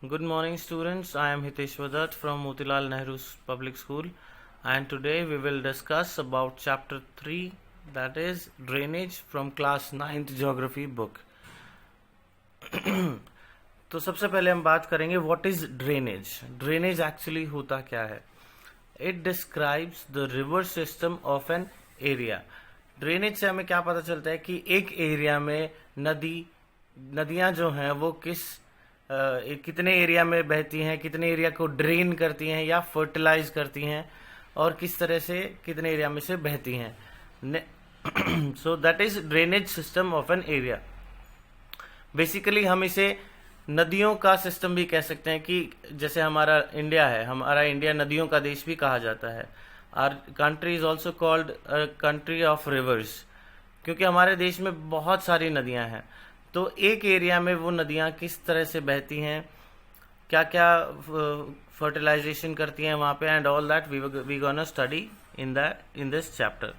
Good morning, students. I am Hitesh Vadat from Motilal Nehru Public School, and today we will discuss about chapter 3, that is drainage, from class 9th geography book. तो सबसे पहले हम बात करेंगे what is drainage. Drainage actually होता क्या है? It describes the river system of an area. Drainage से हमें क्या पता चलता है कि एक एरिया में नदियां जो हैं वो कितने एरिया में बहती हैं, कितने एरिया को ड्रेन करती हैं या फर्टिलाइज करती हैं, और किस तरह से कितने एरिया में से बहती हैं. So that is drainage system of an area. Basically हम इसे नदियों का सिस्टम भी कह सकते हैं कि जैसे हमारा इंडिया नदियों का देश भी कहा जाता है. Our country is also called country of rivers, क्योंकि हमारे देश में बहुत सारी नदियां हैं. तो एक एरिया में वो नदियां किस तरह से बहती हैं, क्या क्या फर्टिलाइजेशन करती हैं वहां पे, and all that we gonna study in this chapter.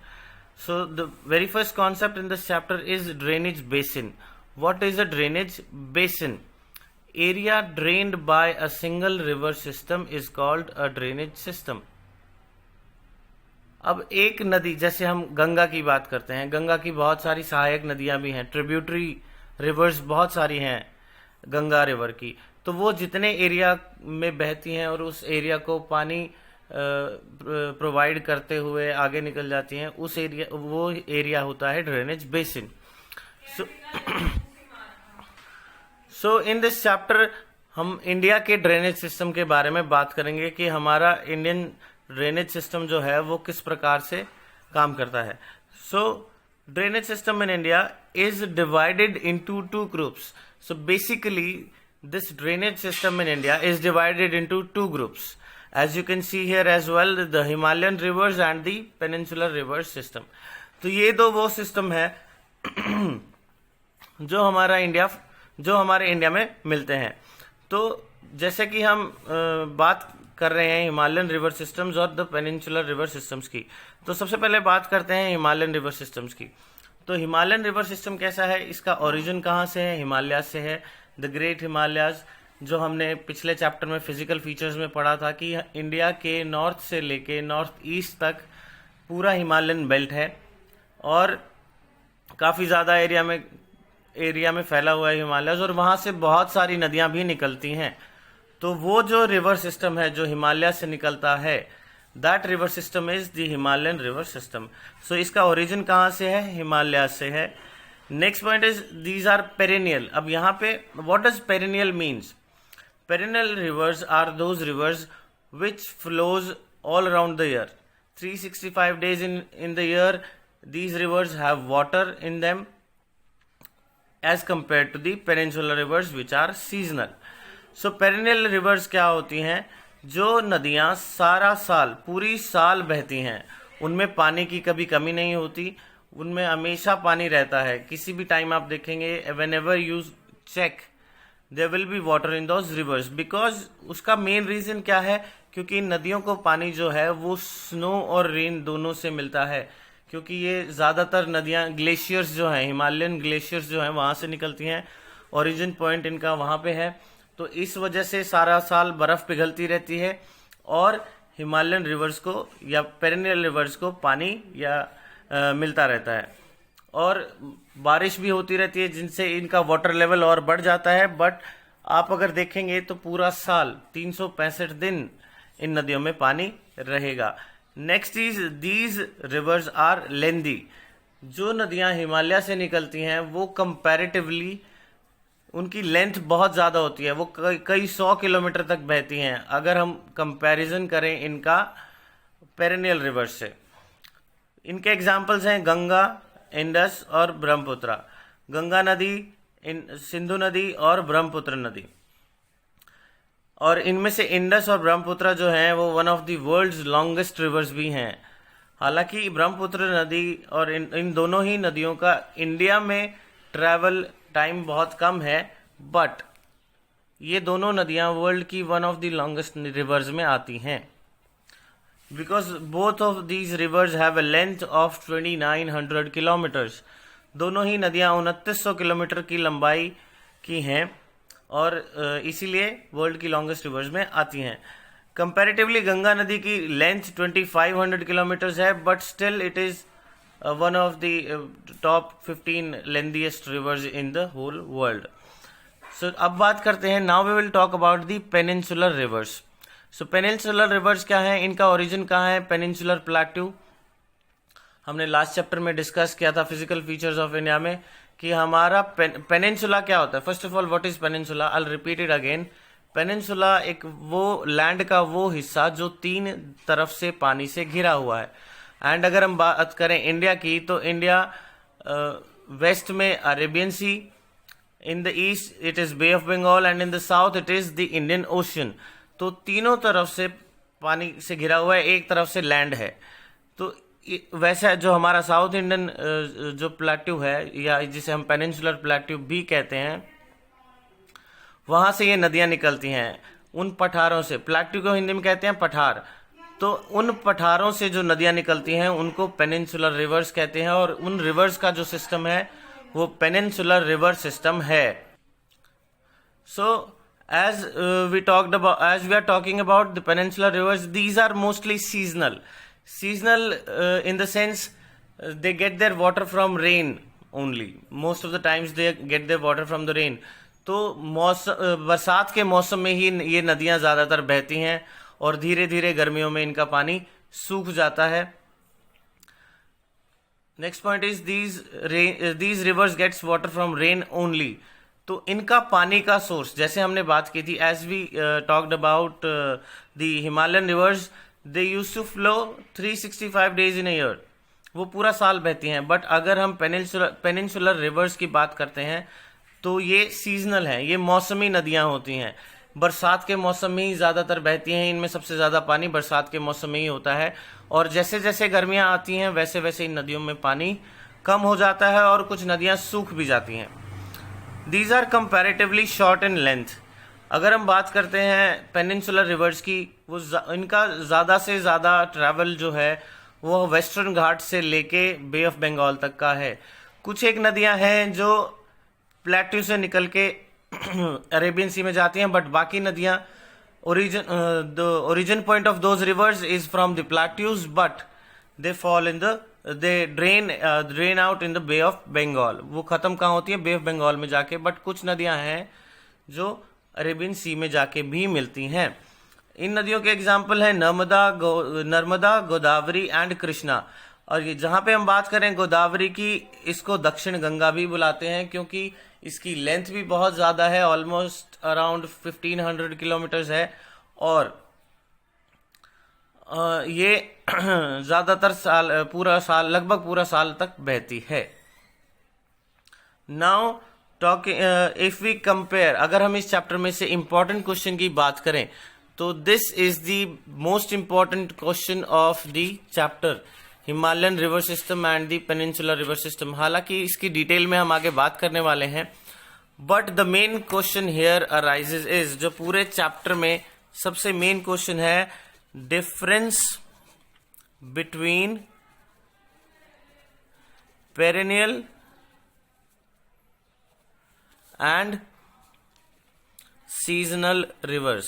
So the very first concept in this chapter is drainage basin. What is a drainage basin? Area drained by a single river system is called a drainage system. अब एक नदी, जैसे हम गंगा की बात करते हैं, गंगा की बहुत सारी सहायक नदियां भी हैं, ट्रिब्यूटरी रिवर्स बहुत सारी हैं गंगा रिवर की. तो वो जितने एरिया में बहती हैं और उस एरिया को पानी प्रोवाइड करते हुए आगे निकल जाती हैं, वो एरिया होता है drainage basin. So in this chapter हम इंडिया के ड्रेनेज सिस्टम के बारे में बात करेंगे कि हमारा इंडियन ड्रेनेज सिस्टम जो है वो किस प्रकार से काम करता है. सो drainage system in India is divided into two groups. So basically this drainage system in India is divided into two groups, as you can see here as well, the Himalayan rivers and the peninsular river system. तो ये दो वो system है जो हमारे India में मिलते हैं. तो जैसे कि हम बात कर रहे हैं हिमालयन रिवर सिस्टम्स और द पेनिनसुलर रिवर सिस्टम्स की, तो सबसे पहले बात करते हैं हिमालयन रिवर सिस्टम्स की. तो हिमालयन रिवर सिस्टम कैसा है, इसका ओरिजिन कहाँ से है? हिमालय से है. द ग्रेट हिमालयाज, जो हमने पिछले चैप्टर में फिजिकल फीचर्स में पढ़ा था कि इंडिया के नॉर्थ से लेके नॉर्थ ईस्ट तक पूरा हिमालयन बेल्ट है और काफ़ी ज़्यादा एरिया में फैला हुआ है हिमालयज, और वहाँ से बहुत सारी नदियाँ भी निकलती हैं. तो वो जो रिवर सिस्टम है जो हिमालय से निकलता है, that river system is the Himalayan river system. So इसका ओरिजिन कहाँ से है? हिमालय से है. Next point is these are perennial. अब यहाँ पे what does perennial means? Perennial rivers are those rivers which flows all around the year. 365 days in the year these rivers have water in them as compared to the peninsular rivers which are seasonal. So perennial rivers क्या होती हैं? जो नदियां सारा साल पूरी साल बहती हैं, उनमें पानी की कभी कमी नहीं होती, उनमें हमेशा पानी रहता है. किसी भी टाइम आप देखेंगे, whenever you check there will be water in those rivers. Because उसका मेन रीजन क्या है? क्योंकि इन नदियों को पानी जो है वो स्नो और रेन दोनों से मिलता है, क्योंकि ये ज्यादातर नदियां ग्लेशियर्स जो हैं, हिमालयन ग्लेशियर्स जो हैं, वहां से निकलती हैं. ओरिजिन पॉइंट इनका वहां पे है. तो इस वजह से सारा साल बर्फ पिघलती रहती है और हिमालयन रिवर्स को या पेरिनियल रिवर्स को पानी मिलता रहता है, और बारिश भी होती रहती है जिनसे इनका वाटर लेवल और बढ़ जाता है. बट आप अगर देखेंगे तो पूरा साल 365 दिन इन नदियों में पानी रहेगा. Next is these rivers are lengthy. जो नदियां हिमालय से निकलती हैं वो कंपैरेटिवली उनकी लेंथ बहुत ज्यादा होती है, वो कई 100 किलोमीटर तक बहती हैं अगर हम कंपैरिजन करें इनका पेरिनियल रिवर से. इनके एग्जाम्पल्स हैं गंगा, इंडस और ब्रह्मपुत्र. गंगा नदी, सिंधु नदी और ब्रह्मपुत्र नदी. और इनमें से इंडस और ब्रह्मपुत्र जो हैं वो one of the world's longest rivers भी हैं. हालांकि ब्रह्मपुत्र नदी और इन दोनों ही नदियों का इंडिया में ट्रैवल टाइम बहुत कम है, बट ये दोनों नदियां वर्ल्ड की one of the longest reverse में आती हैं. Because both of these rivers have a length of 2900 kilometres. दोनों ही नदियां 2900 किलोमीटर की लंबाई की हैं. और इसीलिए वर्ल्ड की लॉन्गेस्ट रिवर्स में आती हैं। कंपैरेटिवली गंगा नदी की लेंथ 2500 किलोमीटर्स है, but still it is one of the top 15 lengthiest rivers in the whole world. So अब बात करते हैं, now we will talk about the peninsular rivers. So peninsular rivers क्या है, इनका ओरिजिन कहाँ है? पेनिनसुलर प्लेट्यू हमने लास्ट चैप्टर में डिस्कस किया था, फिजिकल फीचर्स ऑफ इंडिया में, कि हमारा पेनिनसुला क्या होता है। First of all what is peninsula, I will repeat it again. Peninsula एक वो लैंड का वो हिस्सा जो 3 तरफ से पानी से घिरा हुआ है। एंड अगर हम बात करें इंडिया की, तो इंडिया वेस्ट में Arabian sea, in the east it is bay of Bengal and in the south it is the Indian ocean. तो तीनों तरफ से पानी से घिरा हुआ है, एक तरफ से लैंड है। तो वैसा जो हमारा साउथ इंडियन जो प्लेट्यू है, या जिसे हम पेनिनसुलर प्लेट्यू भी कहते हैं, वहां से ये नदियां निकलती हैं उन पठारों से। प्लेट्यू को हिंदी में कहते हैं पठार। तो उन पठारों से जो नदियां निकलती हैं उनको पेनिनसुलर रिवर्स कहते हैं, और उन रिवर्स का जो सिस्टम है वो पेनिनसुलर रिवर सिस्टम है। सो as we are talking about the peninsular rivers, these are mostly seasonal in the sense they get their water from rain only. Most of the times they get their water from the rain. तो बरसात के मौसम में ही ये नदियां ज्यादातर बहती हैं, और धीरे धीरे गर्मियों में इनका पानी सूख जाता है। Next point is these rivers gets water from rain only. तो इनका पानी का सोर्स, जैसे हमने बात की थी, as we talked about the Himalayan rivers, they used to flow 365 days in a year, वो पूरा साल बहती हैं। बट अगर हम पेनिनसुलर रिवर्स की बात करते हैं तो ये सीजनल हैं, ये मौसमी नदियां होती हैं। बरसात के मौसम में ही ज्यादातर बहती हैं, इनमें सबसे ज्यादा पानी बरसात के मौसम में ही होता है, और जैसे जैसे गर्मियां आती हैं वैसे वैसे इन नदियों में पानी कम हो जाता है और कुछ नदियां सूख भी जाती हैं। These are comparatively short in length. अगर हम बात करते हैं पेनिनसुलर रिवर्स की, वो इनका ज़्यादा से ज़्यादा ट्रैवल जो है वो वेस्टर्न घाट से लेके बे ऑफ बंगाल तक का है। कुछ एक नदियां हैं जो प्लेट्यू से निकल के अरेबियन सी में जाती हैं, बट बाकी नदियां origin point of those rivers is from the plateaus, but they fall in the they drain out in the bay of Bengal. वो खत्म कहाँ होती है? बे ऑफ बंगाल में जाके। बट कुछ नदियां हैं जो अरेबियन सी में जाके भी मिलती हैं। इन नदियों के एग्जाम्पल हैं नर्मदा, गोदावरी एंड कृष्णा। और ये जहां पे हम बात करें गोदावरी की, इसको दक्षिण गंगा भी बुलाते हैं, क्योंकि इसकी लेंथ भी बहुत ज्यादा है, ऑलमोस्ट अराउंड 1500 किलोमीटर्स है, और ये ज्यादातर लगभग पूरा साल तक बहती है। Now talking if we compare, अगर हम इस चैप्टर में से इंपॉर्टेंट क्वेश्चन की बात करें तो this is the most important question of the chapter, Himalayan river system and the peninsular river system. हालांकि इसकी डिटेल में हम आगे बात करने वाले हैं, but the main question here arises is, जो पूरे चैप्टर में सबसे मेन क्वेश्चन है, difference between perennial and seasonal rivers.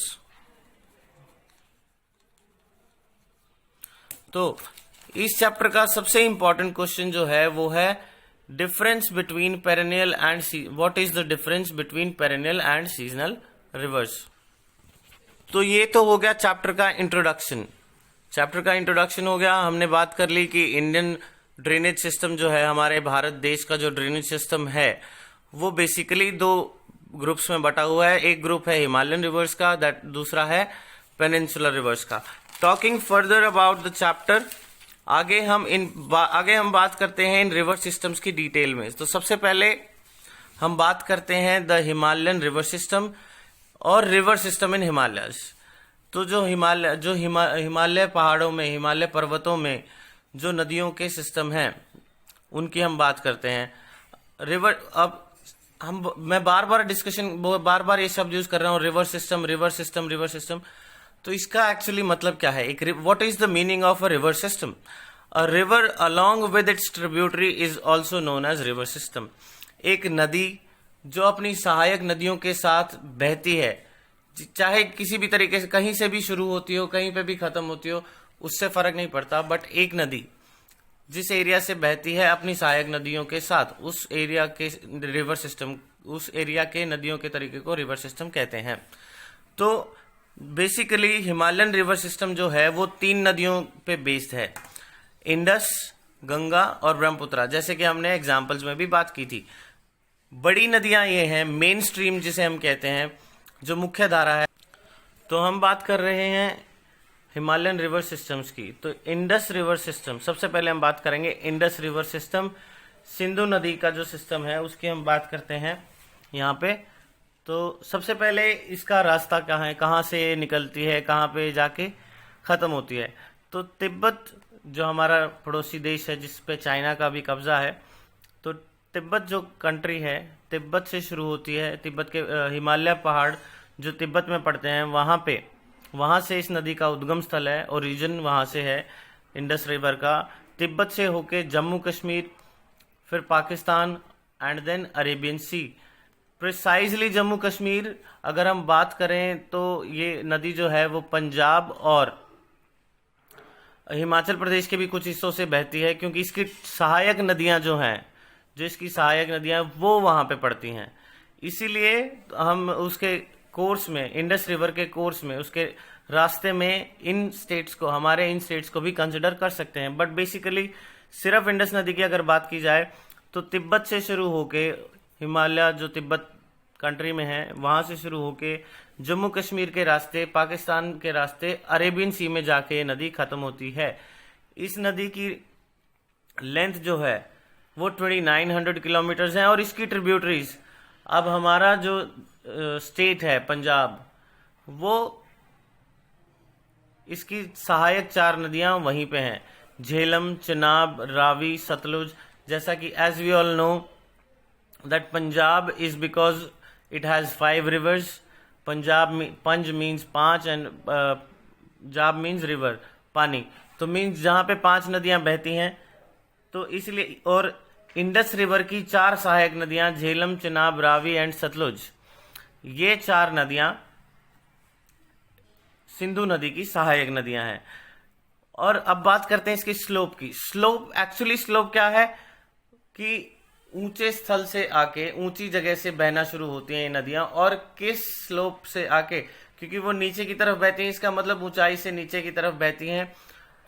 तो इस चैप्टर का सबसे इंपॉर्टेंट क्वेश्चन जो है वो है difference between perennial and what is the difference between perennial and seasonal rivers. तो ये तो हो गया चैप्टर का इंट्रोडक्शन। चैप्टर का इंट्रोडक्शन हो गया, हमने बात कर ली कि इंडियन ड्रेनेज सिस्टम जो है, हमारे भारत देश का जो ड्रेनेज सिस्टम है वो बेसिकली 2 ग्रुप्स में बटा हुआ है। एक ग्रुप है हिमालयन रिवर्स का, दूसरा है पेनिनसुलर रिवर्स का। Talking further about the chapter, आगे हम बात करते हैं इन रिवर सिस्टम्स की डिटेल में। तो सबसे पहले हम बात करते हैं द हिमालयन रिवर सिस्टम और रिवर सिस्टम इन हिमालयस। तो जो हिमालय पहाड़ों में, हिमालय पर्वतों में जो नदियों के सिस्टम हैं उनकी हम बात करते हैं। मैं बार बार ये शब्द यूज कर रहा हूँ, रिवर सिस्टम। तो इसका एक्चुअली मतलब क्या है? What is the meaning of a river system? A river along with its tributary is also known as river system. एक नदी जो अपनी सहायक नदियों के साथ बहती है, चाहे किसी भी तरीके से कहीं से भी शुरू होती हो कहीं पे भी खत्म होती हो, उससे फर्क नहीं पड़ता, बट एक नदी जिस एरिया से बहती है अपनी सहायक नदियों के साथ, उस एरिया के रिवर सिस्टम, उस एरिया के नदियों के तरीके को रिवर सिस्टम कहते हैं। तो बेसिकली हिमालयन रिवर सिस्टम जो है वो 3 नदियों पे बेस्ड है, इंडस, गंगा और ब्रह्मपुत्रा, जैसे कि हमने एग्जाम्पल्स में भी बात की थी। बड़ी नदियां ये हैं, मेन स्ट्रीम जिसे हम कहते हैं, जो मुख्य धारा है। तो हम बात कर रहे हैं हिमालयन रिवर सिस्टम्स की। तो इंडस रिवर सिस्टम, सबसे पहले हम बात करेंगे इंडस रिवर सिस्टम। सिंधु नदी का जो सिस्टम है उसकी हम बात करते हैं यहाँ पे। तो सबसे पहले इसका रास्ता कहाँ है, कहाँ से निकलती है, कहाँ पे जाके ख़त्म होती है। तो तिब्बत जो हमारा पड़ोसी देश है जिस पे चाइना का भी कब्जा है, तो तिब्बत जो कंट्री है, तिब्बत से शुरू होती है। तिब्बत के हिमालय पहाड़ जो तिब्बत में पड़ते हैं वहाँ से इस नदी का उद्गम स्थल है, ओरिजिन वहाँ से है इंडस रिवर का। तिब्बत से होके जम्मू कश्मीर, फिर Pakistan and then Arabian sea. Precisely Jammu Kashmir अगर हम बात करें तो ये नदी जो है वो पंजाब और हिमाचल प्रदेश के भी कुछ हिस्सों से बहती है, क्योंकि इसकी सहायक नदियां जो हैं, जो इसकी सहायक नदियां वो वहां पे पड़ती हैं। इसीलिए हम उसके कोर्स में, इंडस रिवर के कोर्स में, उसके रास्ते में इन स्टेट्स को, हमारे इन स्टेट्स को भी कंसिडर कर सकते हैं। बट बेसिकली सिर्फ इंडस नदी की अगर बात की जाए तो तिब्बत से शुरू होके, हिमालय जो तिब्बत कंट्री में है वहां से शुरू होके जम्मू कश्मीर के रास्ते, पाकिस्तान के रास्ते, अरेबियन सी में जाके ये नदी खत्म होती है। इस नदी की लेंथ जो है वो 2900 किलोमीटर है। और इसकी ट्रिब्यूटरीज, अब हमारा जो स्टेट है पंजाब, वो इसकी सहायक 4 नदियां वहीं पे हैं, झेलम, चिनाब, रावी, सतलुज। जैसा कि as we all know that Punjab is because it has 5 rivers. पंज मीन्स 5 एंड जाब मीन्स रिवर, पानी। तो मीन्स जहां पे 5 नदियां बहती हैं, तो इसलिए। और इंडस रिवर की 4 सहायक नदियां, झेलम, चिनाब, रावी एंड सतलुज, ये 4 नदियां सिंधु नदी की सहायक नदियां हैं। और अब बात करते हैं इसकी स्लोप की। स्लोप क्या है कि ऊंचे स्थल से आके, ऊंची जगह से बहना शुरू होती हैं ये नदियां। और किस स्लोप से आके, क्योंकि वो नीचे की तरफ बहती हैं, इसका मतलब ऊंचाई से नीचे की तरफ बहती हैं।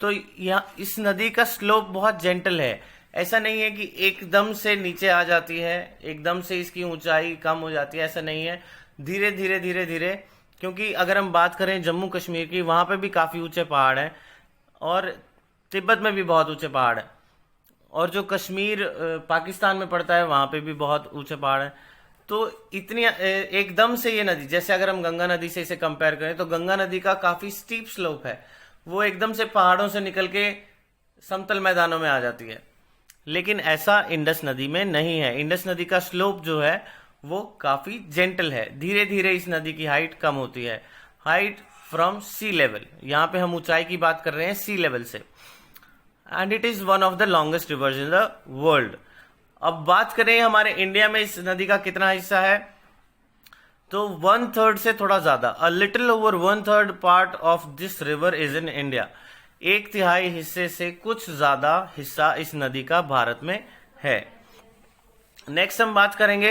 तो यहाँ इस नदी का स्लोप बहुत जेंटल है। ऐसा नहीं है कि एकदम से नीचे आ जाती है, एकदम से इसकी ऊंचाई कम हो जाती है, ऐसा नहीं है। धीरे धीरे धीरे धीरे, क्योंकि अगर हम बात करें जम्मू कश्मीर की, वहां पे भी काफी ऊंचे पहाड़ हैं और तिब्बत में भी बहुत ऊंचे पहाड़ हैं। और जो कश्मीर पाकिस्तान में पड़ता है वहां पे भी बहुत ऊंचे पहाड़ हैं। तो इतनी एकदम से ये नदी, जैसे अगर हम गंगा नदी से इसे कंपेयर करें तो गंगा नदी का काफी स्टीप स्लोप है, वो एकदम से पहाड़ों से निकल के समतल मैदानों में आ जाती है। लेकिन ऐसा इंडस नदी में नहीं है। इंडस नदी का स्लोप जो है वो काफी जेंटल है। धीरे धीरे इस नदी की हाइट कम होती है, हाइट फ्रॉम सी लेवल। यहाँ पे हम ऊंचाई की बात कर रहे हैं सी लेवल से। And it is one of the longest reverse in the world. अब बात करें हमारे इंडिया में इस नदी का कितना हिस्सा है, तो 1/3 से थोड़ा ज्यादा, a little over 1/3 part of this river is in India. 1/3 हिस्से से कुछ ज्यादा हिस्सा इस नदी का भारत में है। नेक्स्ट हम बात करेंगे